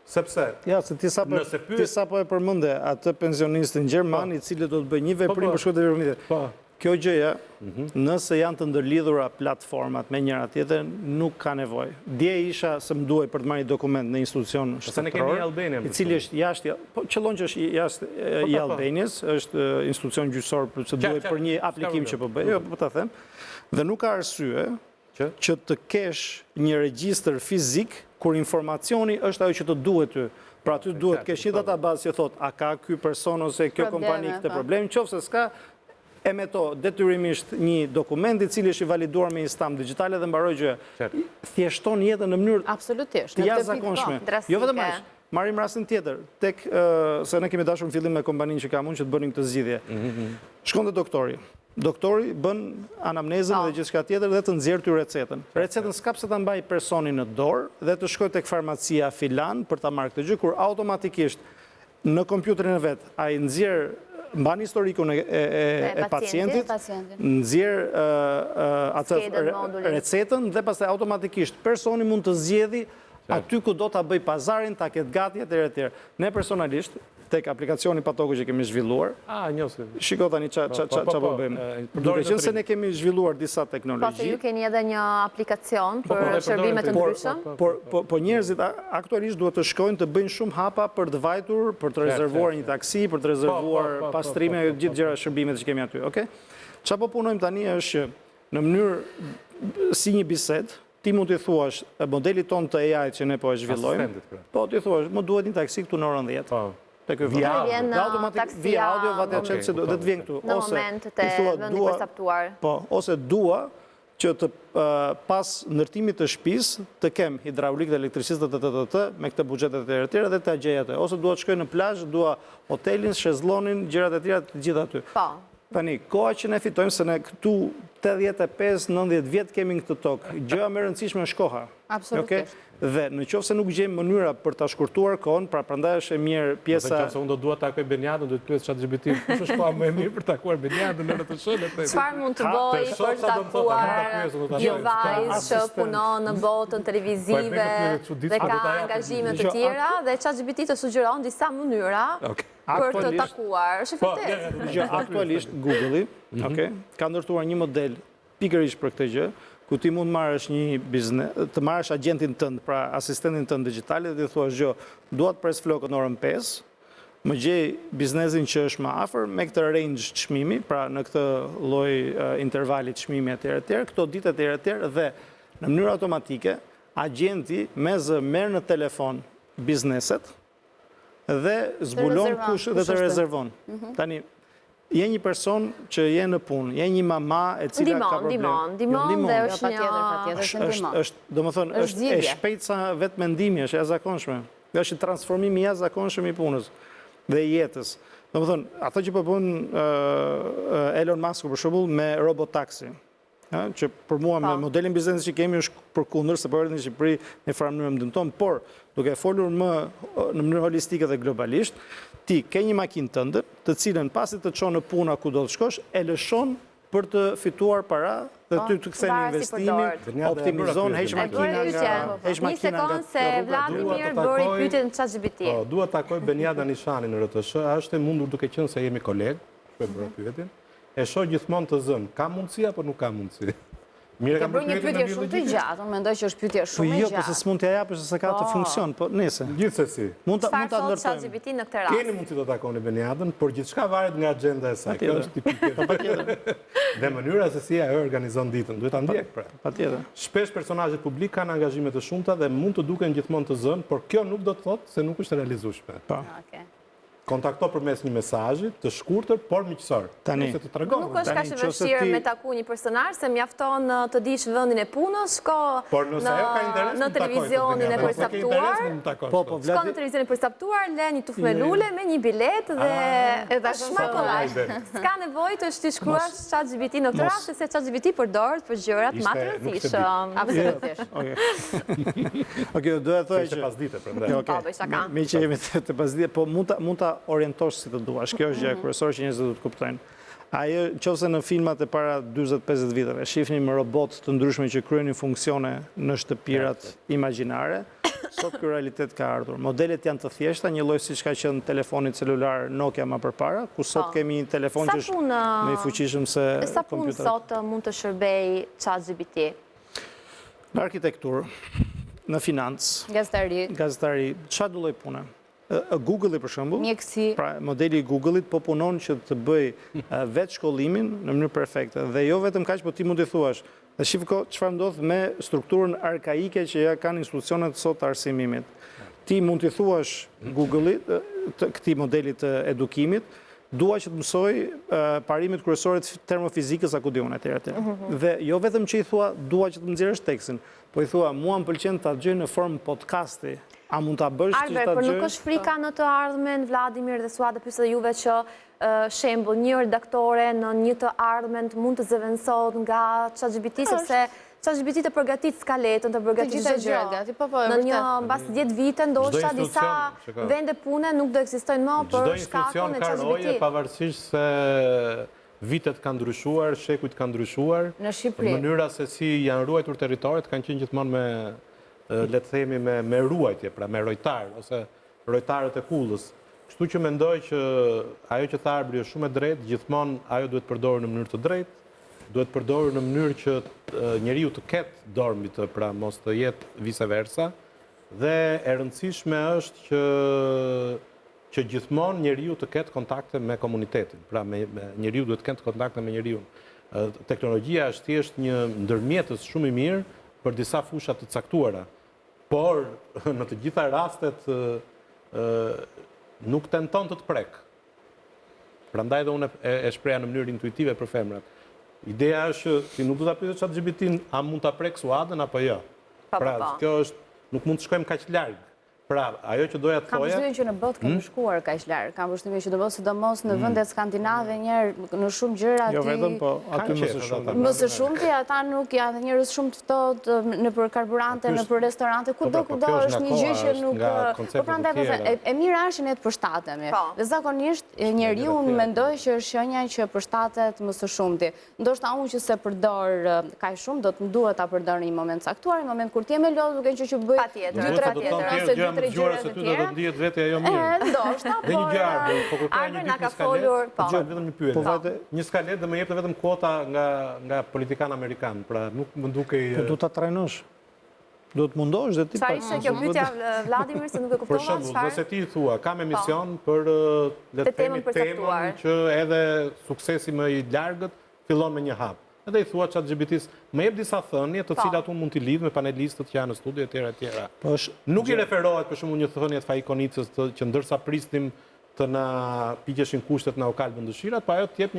Sepse ja, se ti sapo e përmende atë pensionistin gjerman i cili do të bëjë një veprim për shkak të veprimit. Kjo gjëja, nëse janë të ndërlidhura platformat me njëra tjetër, nuk ka nevojë. Dje isha se më duhej për të marrë një dokument në institucion shtetëror, i cili është jashtë, po qëllon që është jashtë i Albanias, është institucion gjyqësor që duhet për një aplikim që po bëj, jo po ta them, dhe nuk ka arsye që të kesh një regjistër fizik kur informacioni është ajo që të duhet ty. Pra ty duhet kesh një databazë që thot, a ka ky person ose kjo kompani këtë problem, qofse s'ka, emeto detyrimisht një dokument i cili është i validuar me një stamp digjitale dhe mbaroj gjë. Thjeshton jetën në mënyrë të jashtëzakonshme. Jo vetëm aq. Marrim rastin tjetër, tek se ne kemi dashur në fillim me kompaninë që kam unë që të bënim këtë zgjidhje. Shkon te doktori. Doktori bën anamnezën dhe gjithçka tjetër dhe të nxjerr ty recetën. Recetën s'ka pse ta mbaj personi në dorë dhe të shkoj tek farmacia filan për ta marrë këtë gjë, kur automatikisht në kompjuterin e vet ai nxjerr mban historikun e pacientit, nxjerr atë recetën dhe pastaj automatikisht personi mund të zgjedhë aty ku do ta bëj pazarin, ta ketë gati etj. Ne personalisht tek aplikacioni Patoku që kemi zhvilluar. Shiko tani çfarë po bëjmë. Duke qenë se ne kemi zhvilluar disa teknologji. Pastaj ju keni edhe një aplikacion për shërbime të ndryshëm. Po njerëzit aktualisht duhet të shkojnë të bëjnë shumë hapa për të vajtur, për të rezervuar një taksi, për të rezervuar pastrime, gjithë gjëra shërbimet që kemi aty, okay? Çfarë po punojmë tani është që në mënyrë si një bisedë, ti mund t'i thuash modelit ton të AI që ne po e zhvillojmë. Po t'i thuash, më duhet një taksi këtu në orën 10. Via audio dhe të vjen këtu. Në momentet e vendit përcaktuar. Po, ose dua që të pas ndërtimit të shtëpisë të kem hidraulik dhe elektricitet me këtë buxhetet e tjera dhe të gjej atë. Ose dua të shkoj në plazh, dua hotelin, shezllonin, gjërat e tjera të gjitha aty. Po. Tani, koha që ne fitojmë se ne këtu 85-90 vjet kemi në këtë tokë. Gjëja më e rëndësishme është koha. Absolutisht. Dhe në qoftë se nuk gjejmë mënyra për ta shkurtuar kohën, pra prandaj është e mirë pjesa. Në qoftë se unë do dua të takoj Beniadën, do të pyes ChatGPT, kush është koha më e mirë për të takuar Beniadën në RTSH? Çfarë mund të bëj për të takuar një vajzë që punon në botën televizive dhe ka angazhime të tjera dhe ChatGPT të sugjeron disa mënyra për të takuar. Është vërtet. Aktualisht Google-i, ka ndërtuar një model pikërisht për këtë gjë, ku ti mund marrësh një biznes, të marrësh agentin tënd, pra asistentin tënd digital dhe të thuash gjë, dua të pres flokën orën 5, më gjej biznesin që është më afër me këtë range çmimi, pra në këtë lloj intervali çmimi etj. Këto ditë etj. Dhe në mënyrë automatike agenti merr në telefon bizneset dhe zbulon kush dhe të rezervon. Tani je një person që je në punë, je një mama e cila ka problem. Ndihmon dhe është një... Domethënë, është e shpejtë sa vetë mendimi, është e jashtëzakonshme. Është transformimi i jashtëzakonshëm i punës dhe i jetës. Domethënë, ato që po bën Elon Musk për shembull me robot taxi, që për mua me modelin biznesi që kemi është përkundër, se po erdhi në Shqipëri në farë mënyrë më dëmton, por duke folur më në mënyrë holistike dhe globalisht, ti ke një makinë tënde, të cilën pasi të çon në puna ku do të shkosh, e lëshon për të fituar para dhe ty të kthen investimin, optimizon, heq makina nga Një sekond se Vladimir bëri pyetje në ChatGPT. Po, dua të takoj Beniada Nishanin në RTSH, është e mundur duke qenë se jemi kolegë, shpej bëra pyetjen. E shoh gjithmonë të zënë, ka mundësi apo nuk ka mundësi? Ke bërë një pyetje shumë të gjatë, unë mendoj që është pyetje shumë e gjatë. Po jo, se s'mund t'ja japësh se ka të funksion, po nëse. Gjithsesi. Mund ta ndërtojmë. ChatGPT në këtë rast. Keni mundësi të takoni Beniadën, por gjithçka varet nga agjenda e saj. Kjo është tipike. Dhe mënyra se si ajo organizon ditën, duhet ta ndjek pra. Patjetër. Shpesh personazhet publik kanë angazhime të shumta dhe mund të duken gjithmonë të zënë, por kjo nuk do të thotë se nuk është realizueshme. Po. kontakto përmes një mesazhi të shkurtër, por miqësor. Tani. Nuk është ka që vështirë me taku një personazh, se mjafton të dish vendin e punës, shko në televizionin e përcaktuar. Shko në televizionin e përcaktuar, le një tufë me lule me një bilet dhe është më kollaj. S'ka nevojë të shkruash ChatGPT në këtë rast, se ChatGPT përdoret për gjërat më të rëndësishme. Absolutisht. Okej, do të thojë që pasdite prandaj. Me që jemi të pasdite, po mund ta orientosh si të duash. Kjo është gjë kryesore që njerëzit do të kuptojnë. Ajo, nëse në filmat e para 40-50 viteve shihnim robot të ndryshme që kryenin funksione në shtëpirat imagjinare, sot ky realitet ka ardhur. Modelet janë të thjeshta, një lloj siç ka qenë telefoni celular Nokia më përpara, ku sot kemi një telefon që është më i fuqishëm se kompjuterit. Sa punë sot mund të shërbej ChatGPT? Në arkitekturë, në financë, gazetari, çfarë lloj pune? Google-i për shembull, mjekësi. Pra modeli i Google-it po punon që të bëj vetë shkollimin në mënyrë perfekte dhe jo vetëm kaq, po ti mund të thuash. Dhe shifko çfarë ndodh me strukturën arkaike që ja kanë institucionet sot të arsimimit. Ti mund të thuash Google-it, këtij modelit të edukimit, dua që të mësoj parimet kryesore të termofizikës a ku diun etj. Dhe jo vetëm që i thua dua që të nxjerrësh tekstin, po i thua mua m'pëlqen ta gjej në formë podcasti. A mund ta bësh ti ta gjë? Por nuk është frika në të ardhmen, Vladimir dhe Suada, pyesë juve që shembull një redaktore në një të ardhmen mund të zëvendësohet nga ChatGPT, sepse ChatGPT të përgatit skaletën, të përgatit çdo gjë. Në një mbas 10 vite ndoshta disa vende pune nuk do ekzistojnë më për shkakun e ChatGPT. Çdo institucion ka roje pavarësisht se vitet kanë ndryshuar, shekujt kanë ndryshuar. Në Shqipëri. Mënyra se si janë ruajtur territoret kanë qenë gjithmonë me le të themi me ruajtje, pra me rojtar, ose rojtarët e kullës. Kështu që mendoj që ajo që tha Arbri është shumë e drejtë, gjithmonë ajo duhet përdorur në mënyrë të drejtë, duhet përdorur në mënyrë që njeriu të ketë dorë mbi të, pra mos të jetë vice versa, dhe e rëndësishme është që gjithmonë njeriu të ketë kontakte me komunitetin, pra njeriu duhet të ketë kontakte me njeriu. Teknologjia është thjesht një ndërmjetës shumë i mirë për disa fusha të caktuara, por në të gjitha rastet nuk tenton të prek. Prandaj dhe unë e shpreha në mënyrë intuitive për femrat. Ideja është që ti nuk do ta pyesësh ChatGPT-n a mund ta prek Suadën apo jo. Pra, kjo është, nuk mund të shkojmë kaq larg. Pra, ajo që doja të thoja... Kam përshtypjen që në botë kemi shkuar kaq larg. Kam përshtypjen që sidomos në vendet skandinave në shumë gjëra aty. Jo vetëm, po aty më së shumti. Më së shumti ata nuk janë njerëz shumë të ftohtë nëpër karburante, nëpër restorante, kudo është një gjë që nuk. Po prandaj e mira është ne të përshtatemi. Dhe zakonisht njeriu mendoj që është shenja që përshtatet më së shumti. Ndoshta unë që se përdor kaq shumë do të duhet ta përdor në një moment caktuar, në moment kur ti je me lodh duke qenë që bëj 2-3 gjëra se ty do të ndihet vetë ajo mirë. Ndoshta, po. Dhe një gjë Arbër, po kërkoj një ditë skalet. Po vetëm një pyetje. Një skalet dhe më jepte vetëm kuota nga politikan amerikan, pra nuk më dukej. Po do ta trajnosh. Do të mundosh dhe ti. Çfarë ishte kjo pyetja Vladimir se nuk e kuptova çfarë? Për shembull, nëse ti thua, kam emision për le të themi temën që edhe suksesi më i largët fillon me një hap. Edhe i thua ChatGPT-s, më jep disa thënie të cilat unë mund t'i lidh me panelistët që janë në studio etj. Nuk i referohet për shembull një thënie të Faikonicës që ndërsa prisnim të na piqeshin kushtet na u kalbën dëshirat, po ajo të jep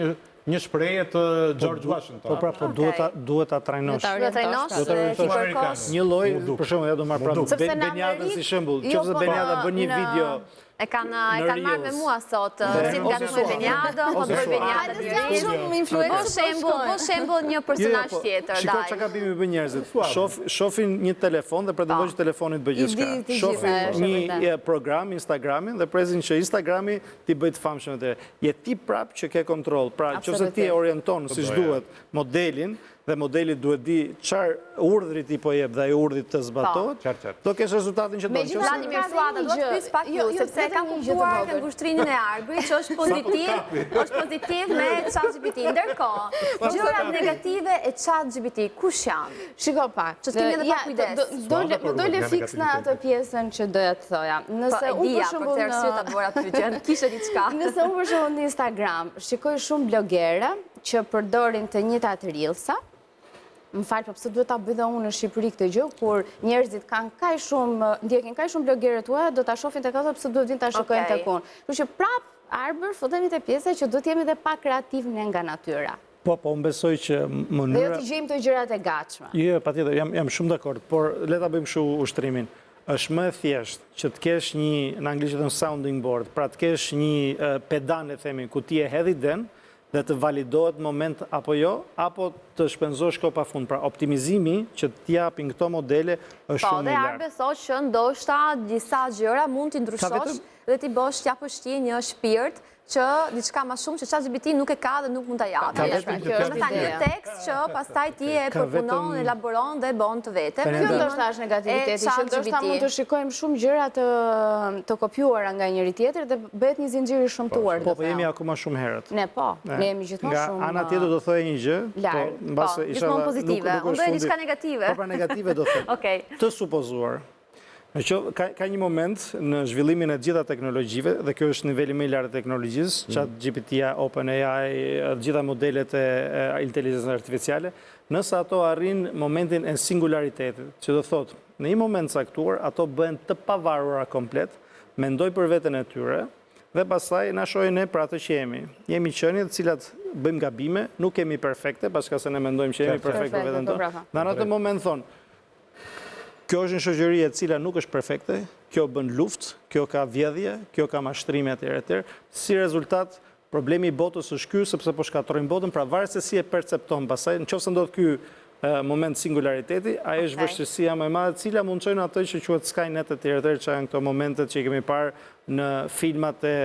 një shprehje të George Washington. Po pra, po duhet ta trajnosh. Do ta trajnosh. Një lloj, për shembull, ja do marr pra Benjada si shembull. Nëse Benjada bën një video e kanë marrë me mua sot, si nga të Benjada, po të Benjada direkt. Po shembull një personazh tjetër, Shiko çka gabimi bën njerëzit. Shohin një telefon dhe pretendojnë që telefoni të bëjë gjithçka. Shohin një program, Instagramin, dhe presin që Instagrami ti bëj të famshëm atë. Je ti prap që ke kontroll. Pra, nëse ti e orienton siç duhet modelin, dhe modeli duhet di çfarë urdhri ti po jep dhe ai urdhri të zbatohet, do kesh rezultatin që do. Vladimir Suada, do të pyes pak ju, sepse kam kuptuar në ngushtrinë e Arbrit që është pozitiv me ChatGPT. Ndërkohë, gjërat negative e ChatGPT kush janë? Shiko pak. Që kemi edhe pak kujdes. Do le fiks në atë pjesën që doja të thoja. Nëse unë për shembull për arsye ta bëra pyetjen, kishe diçka. Nëse unë për shembull në Instagram shikoj shumë blogere që përdorin të njëjtat reelsa, më falë, për pëse duhet ta bëj dhe unë në Shqipëri këtë gjë, kur njerëzit kanë kaj shumë, ndjekin kaj shumë bloggerët tuaj, do ta shohin tek ato pëse duhet vinë ta shikojnë tek unë. Kështu që prap Arbër, futemi te pjesa që do të jemi dhe pa kreativ ne nga natyra. Po, unë besoj që mënyra... Dhe jo t'i gjejmë të gjërat e gatshme. Jo, patjetër, jam shumë dakord, por le ta bëjmë kështu ushtrimin. Është më e thjeshtë që të kesh një, në anglisht thonë sounding board, pra të kesh një pedan, e themi, ku ti e hedhi den dhe të validohet moment apo jo, apo të shpenzosh kohë pafund. Pra optimizimi që t'japin këto modele është shumë më i lartë. Po, dhe Arbe thotë që ndoshta disa gjëra mund t'i ndryshosh dhe t'i bësh t'ja përshti një shpirt që diçka ma shumë që ChatGPT nuk e ka dhe nuk mund t'a japë. Një tekst që pastaj ti e përpunon, elaboron dhe bon të vete. Kjo ndoshta është negativiteti, që ndoshta mund të shikojmë shumë gjëra të kopjuara nga njëri tjetër dhe bëhet një zinxhir i shëmtuar. Po, jemi akoma shumë herët. Ne jemi gjithmonë shumë... Nga ana tjetër do thojë një gjë, gjithmonë pozitive, unë dojë diçka negative. Po, pra negative do thojë. Të supozuar. Ka një moment në zhvillimin e gjitha teknologjive, dhe kjo është niveli më i lartë e teknologjisë, ChatGPT-ja, OpenAI, gjitha modelet e inteligjencës artificiale, nëse ato arrin momentin e singularitetit, që do thotë, në një moment caktuar, ato bëhen të pavarura komplet, mendoj për veten e tyre, dhe pastaj na shohin ne për atë që jemi. Jemi qenie të cilat bëjmë gabime, nuk kemi perfekte, paska se ne mendojmë që jemi perfekte veten tonë. Në atë moment thonë, kjo është një shoqëri e cila nuk është perfekte, kjo bën luftë, kjo ka vjedhje, kjo ka mashtrime etj. Si rezultat, problemi i botës është ky, sepse po shkatërrojmë botën, pra varet se si e percepton pastaj, nëse ndodh ky moment singulariteti, ai është vështirësia më e madhe, e cila mund të çojë atë që quhet Skynet etj. Që janë këto momentet që i kemi parë në filmat e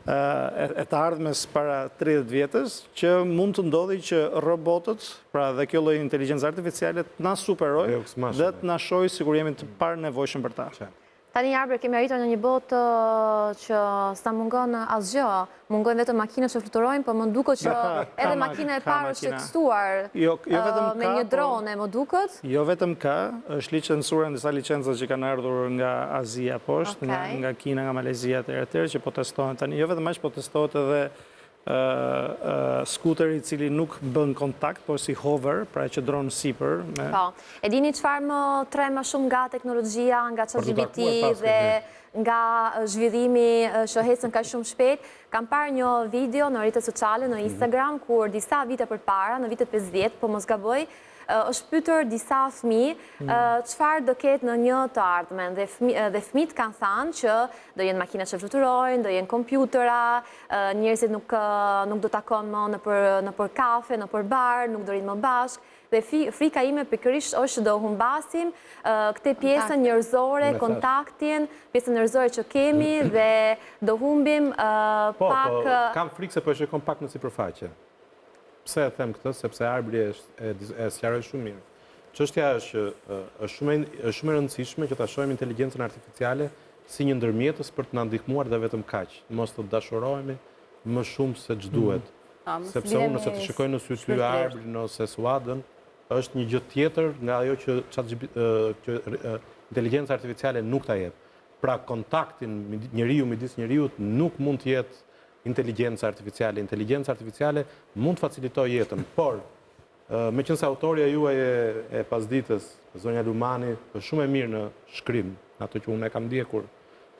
të ardhmes para 30 vjetës, që mund të ndodhi që robotët, pra dhe kjo lloj inteligjencë artificiale, të na superojë dhe të na shojë sikur jemi të parë nevojshëm për ta. Tani Arber, kemi arritur në një botë që s'na mungon asgjë, mungojnë vetëm makina që fluturojnë, por më duket që edhe makina e parë është tekstuar me një drone, më duket. Jo vetëm ka, është licencuar në disa licenca që kanë ardhur nga Azia poshtë, nga Kina, nga Malezia etj. Që po testohen tani. Jo vetëm aq, po testohet edhe skuteri i cili nuk bën kontakt, por si hover, pra që dronë sipër. Po, e dini çfarë më tre më shumë nga teknologjia, nga ChatGPT dhe nga zhvillimi që ecën kaq shumë shpejt? Kam parë një video në rrjetet sociale, në Instagram, kur disa vite përpara, në vitet 50, po mos gaboj, është pyetur disa fëmijë çfarë do ketë në një të ardhmen, dhe fëmijët kanë thënë që do jenë makina që fluturojnë, do jenë kompjutera, njerëzit nuk do takon më nëpër kafe, nëpër bar, nuk do rinë më bashkë. Dhe frika ime pikërisht është do humbasim këtë pjesën njerëzore, kontaktin, pjesën njerëzore që kemi dhe do humbim pak... Po, kam frikë se po e shikon pak në sipërfaqe. Pse e them këtë? Sepse Arbri e sqaroi shumë mirë. Çështja është që është shumë e rëndësishme që ta shohim inteligjencën artificiale si një ndërmjetës për të na ndihmuar dhe vetëm kaq. Mos të dashurohemi më shumë se ç'duhet. Sepse unë nëse të shikoj në sy ty Arbrin ose Suadën, është një gjë tjetër nga ajo që inteligjenca artificiale nuk ta jep. Pra kontaktin njeriu midis njeriu nuk mund të jetë inteligjenca artificiale. Inteligjenca artificiale mund të facilitojë jetën, por meqense autoria juaj e pasditës, zonja Lumani, është shumë e mirë në shkrim, ato që unë e kam ndjekur.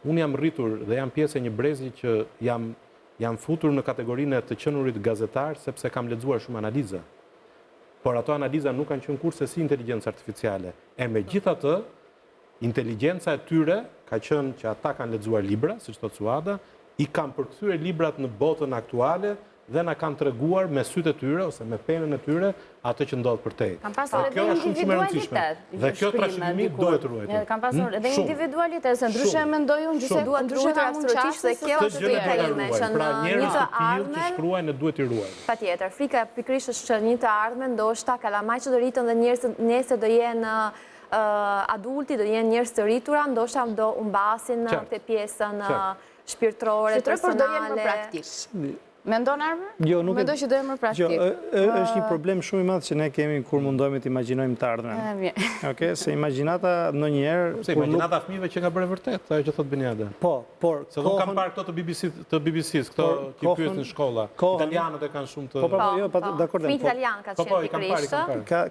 Unë jam rritur dhe jam pjesë e një brezi që jam futur në kategorinë të qenurit gazetar sepse kam lexuar shumë analiza. Por ato analiza nuk kanë qenë kurse si inteligjencë artificiale. E megjithatë, inteligjenca e tyre ka qenë që ata kanë lexuar libra, siç thot Suada, i kanë përkthyer librat në botën aktuale dhe na kanë treguar me sytë e tyre ose me penën e tyre atë që ndodh përtej. Kam pasur edhe individualitet. Dhe kjo trashëgimi duhet ruajtur. Kam pasur edhe individualitet, se ndryshe mendoj unë që duhet ruajtur absolutisht dhe kjo është frika ime që në një të ardhmen që shkruajnë ne duhet i ruajmë. Patjetër, frika pikërisht është që një të ardhmen ndoshta kalamaj që do rritën dhe njerëzit do jenë adulti, do jenë njerëz të rritura, ndoshta do humbasin këtë pjesën shpirtërore, personale. Do jenë më praktikë. Mendon Arber? Jo, nuk mendoj që do emër praktik. Është një problem shumë i madh që ne kemi kur mundohemi të imagjinojmë të ardhmen. Okej, se imagjinata ndonjëherë Se imagjinata fëmijëve që nga bërë vërtet, ajo që thot Beniada. Po, por se unë kam parë këto të BBC-s, këto që pyesin në shkolla. Italianët e kanë shumë të. Dakor. Fëmijë italian ka qenë pikërisht.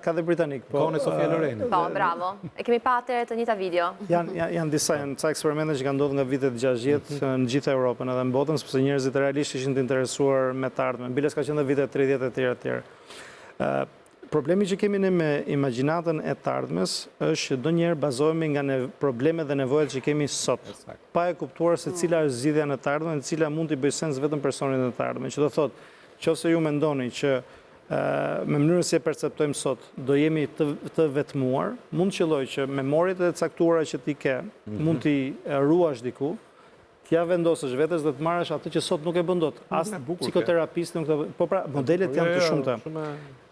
Ka dhe britanik, po. Kohën e Sofia Loren. Po, bravo. E kemi patur të njëjta video. Janë disa eksperimente që kanë ndodhur nga vitet 60 në gjithë Europën edhe në botën, sepse njerëzit realisht ishin të interesuar me të ardhmen. Biles ka qenë dhe vitet 30 e tjerë. Problemi që kemi ne me imagjinatën e të ardhmes është që ndonjëherë bazohemi nga problemet dhe nevojat që kemi sot, pa e kuptuar se cila është zgjidhja në të ardhmen, e cila mund t'i bëjë sens vetëm personit në të ardhmen. Që do thotë, nëse ju mendoni që me mënyrën si e perceptojmë sot, do jemi të vetmuar, mund qëlloj që memoriet e caktuara që ti ke, mund t'i ruash diku, t'ja vendosësh vetës dhe të marrësh atë që sot nuk e bën dot. As psikoterapistë nuk të. Po pra, modelet janë të shumta.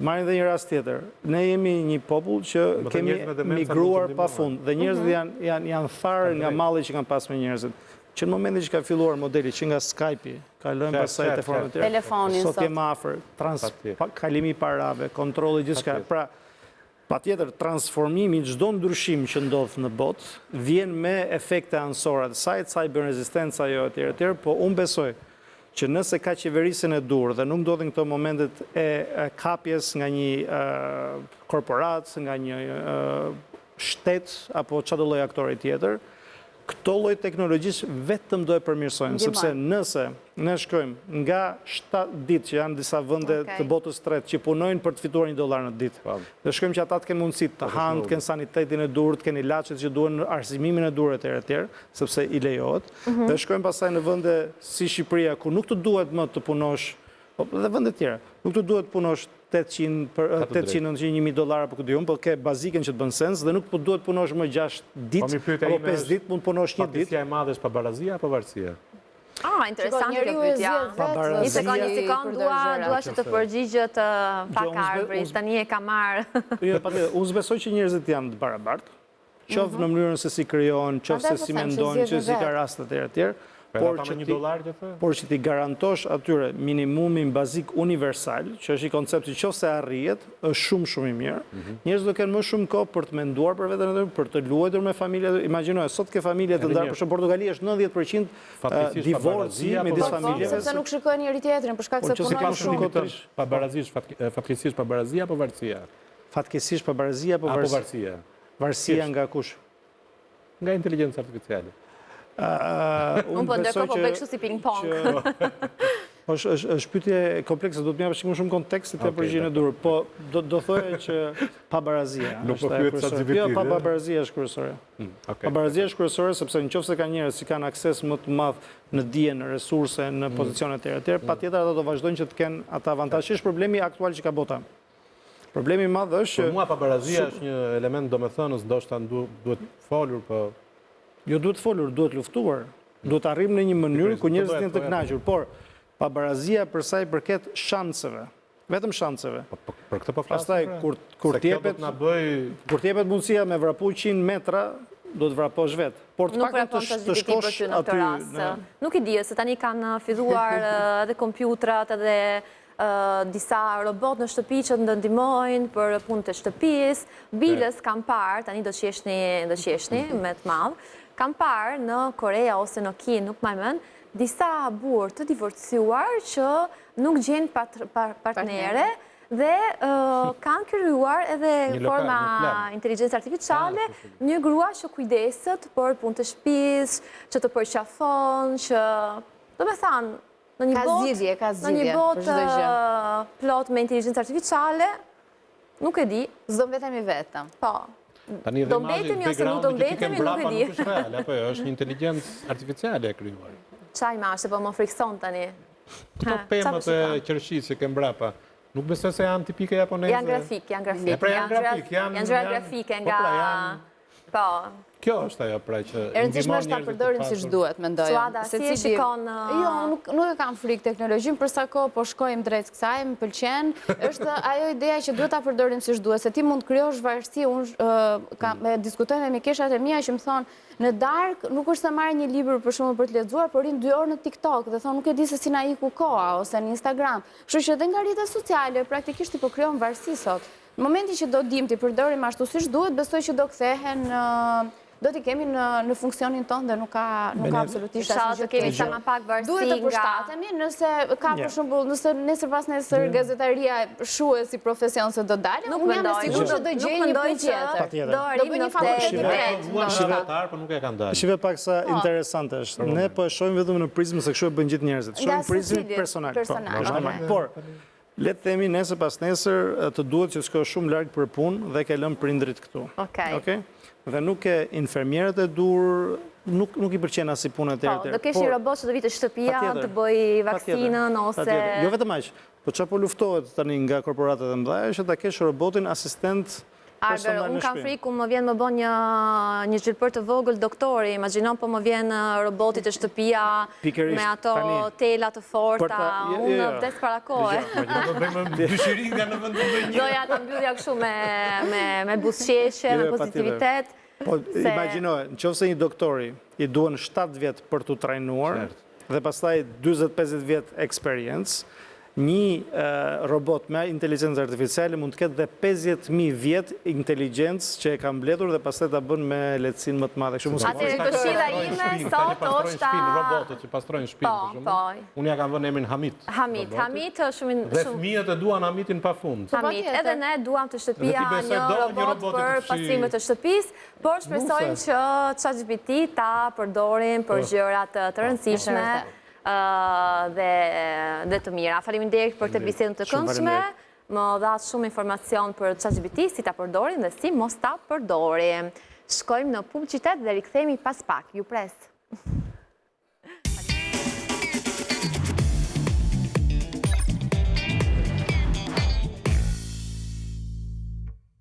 Marrim edhe një rast tjetër. Ne jemi një popull që kemi migruar pafund dhe njerëzit janë tharë nga malli që kanë pas me njerëzit. Që në momentin që ka filluar modeli që nga Skype-i, kalojmë pasaj te format tjera. Telefonin sot jemi afër, kalimi i parave, kontrolli gjithçka. Pra, patjetër, transformimi, çdo ndryshim që ndodh në botë, vjen me efekte anësore të saj, sa i bën rezistenca jo etj, po unë besoj që nëse ka qeverisjen e dur dhe nuk ndodhin këto momentet e kapjes nga një korporat, nga një shtet apo çdo lloj aktori tjetër, këto lloj teknologjisë vetëm do e përmirësojnë, sepse nëse ne shkojmë nga 7 ditë që janë disa vende të botës tretë që punojnë për të fituar $1 në ditë, dhe shkojmë që ata të kenë mundësi të hanë, të kenë sanitetin e dur, të kenë ilaçet që duhen, arsimimin e dur etj, sepse i lejohet, dhe shkojmë pastaj në vende si Shqipëria ku nuk të duhet më të punosh, dhe vende tjera, nuk të duhet të punosh $800-900 për këtë po ke baziken që të bën sens dhe nuk po duhet punosh më 6 ditë apo 5 ditë, mund punosh 1 ditë. Pakisja e madhe është pabarazia apo varësia? Interesante kjo pyetja. Një sekond, dua që të përgjigjet pak Arbrit, tani e ka marrë. Jo, patjetër, unë besoj që njerëzit janë të barabartë, qoftë në mënyrën se si krijohen, qoftë se si mendojnë, që si ka rastet e tjera. Por që ti garantosh atyre minimumin bazik universal, që është i koncepti që se arrijet, është shumë i mirë. Njerëzit do kenë më shumë kohë për të menduar për veten e tyre, për të luajtur me familje. Imagjinoj, sot ke familje të ndarë, për shembull Portugalia është 90% divorci midis familjeve. Sepse nuk shikojnë njëri tjetrin për shkak se punojnë shumë. Fatkeqësisht pabarazia apo varësia? Fatkeqësisht pabarazia apo varësia? Varësia nga kush? Nga inteligjenca artificiale. Unë po ndërkohë po bëj kështu si ping-pong. është pyetje komplekse, do të më japësh më shumë kontekst të përgjigjen e dur, po do thoya që pabarazia. Nuk po pyet sa GPT. Jo, pabarazia është kryesore. Pabarazia është kryesore sepse nëse ka njerëz që kanë akses më të madh në dije, në resurse, në pozicione të tjera, patjetër ata do vazhdojnë që të kenë atë avantazh. Është problemi aktual që ka bota. Problemi i madh është që mua pabarazia është një element domethënës, ndoshta duhet folur, po jo duhet folur, duhet luftuar. Duhet arrim në një mënyrë ku njerëzit janë të kënaqur, por pabarazia për sa i përket shanseve, vetëm shanseve. Për këtë po flas. Pastaj kur t'jepet mundësia me vrapu 100 metra, do të vraposh vetë. Por të paktën të shkosh aty. Nuk i di, se tani kanë filluar edhe kompjutrat edhe disa robot në shtëpi që të ndihmojnë për punë të shtëpisë. Bilës kam parë, tani do qeshni me të madh. Kam parë në Korea ose në Kinë, nuk më mend, disa burë të divorcuar që nuk gjenë partnere dhe kanë krijuar edhe forma inteligjencë artificiale një grua që kujdeset për punë të shtëpisë, që të përqafon, që do të thënë në një botë plot me inteligjencë artificiale, nuk e di. S'do mbetemi vetëm. Po. Do mbetemi ose nuk do mbetemi, nuk e di. Apo është një inteligjencë artificiale e krijuar. Çaj mashe, po më frikson tani. Këto pemët e qershit që ke mbrapa, nuk besoj se janë tipike japoneze. Janë grafike. Janë gjëra grafike nga Po. Kjo është ajo pra që E rëndësishme është ta përdorim siç duhet, mendoj. Suada, si e shikon? Jo, nuk e kam frikë teknologjinë, për sa kohë po shkojmë drejt kësaj, më pëlqen. Është ajo ideja që duhet ta përdorim siç duhet, se ti mund të krijosh varësi. Unë diskutoj me mikeshat e mia që më thonë në darkë nuk është se marr një libër për shembull për të lexuar, por rin 2 orë në TikTok dhe thonë nuk e di se si na iku koha ose në Instagram. Kështu që edhe nga rrjetet sociale praktikisht i po krijon varësi sot. Në momentin që do dim ti përdorim ashtu siç duhet, besoj që do kthehen do t'i kemi në funksionin tonë dhe nuk ka absolutisht asnjë gjë. Të kemi sa më pak varësi nga... Duhet të përshtatemi nëse ka për shembull, nëse nesër pas nesër gazetaria shuhet si profesion se do dalë, unë jam e sigurt që do gjej një punë tjetër. Do arrim në fakultet. Po nuk e kanë dalë. Shive pak sa interesante është. Ne po e shohim vetëm në prizmën se kështu e bën gjithë njerëzit. Shohim prizmën personal. Por le të themi nesër pas nesër të duhet që të shkosh shumë larg për punë dhe ke lënë prindrit këtu. Okej? Dhe nuk e infermierët e dur, nuk i pëlqen as si punë e tjerë. Do kesh një robot që do vitë shtëpia të bëj vaksinën ose... Jo vetëm aq, po çfarë po luftohet tani nga korporatat e mëdha është që ta kesh robotin asistent personal në unë kam shtëpi. frikë, më vjen më bën një gjilpër të vogël doktori, imagjinon po më vjen robotit të shtëpia me ato tela të forta, unë vdes para kohe. Do bëjmë dyshiri nga 91. Doja ta mbyllja kështu me buzëqeshje, me pozitivitet. Po, imagjinoje, nëse një doktori i duhen 7 vjet për t'u trajnuar dhe pastaj 40-50 vjet eksperiencë, një robot me inteligencë artificiale mund të ketë dhe 50.000 vjet inteligjencë që e ka mbledhur dhe pastaj ta bën me lehtësinë më të madhe. Atëherë këshilla ime sot është robotët që pastrojnë shtëpinë për shembull. Unë ja kam vënë emrin Hamit. Hamit është shumë dhe fëmijët e duan Hamitin pafund. Hamit, edhe ne duam të shtëpia një robot për pastrimet të shtëpisë, por shpresojmë që ChatGPT ta përdorim për gjëra të rëndësishme dhe të mira. Faleminderit për këtë bisedë të këndshme. Më dhatë shumë informacion për ChatGPT, si ta përdorim dhe si mos ta përdorim. Shkojmë në publicitet dhe rikthehemi pas pak. Ju pres.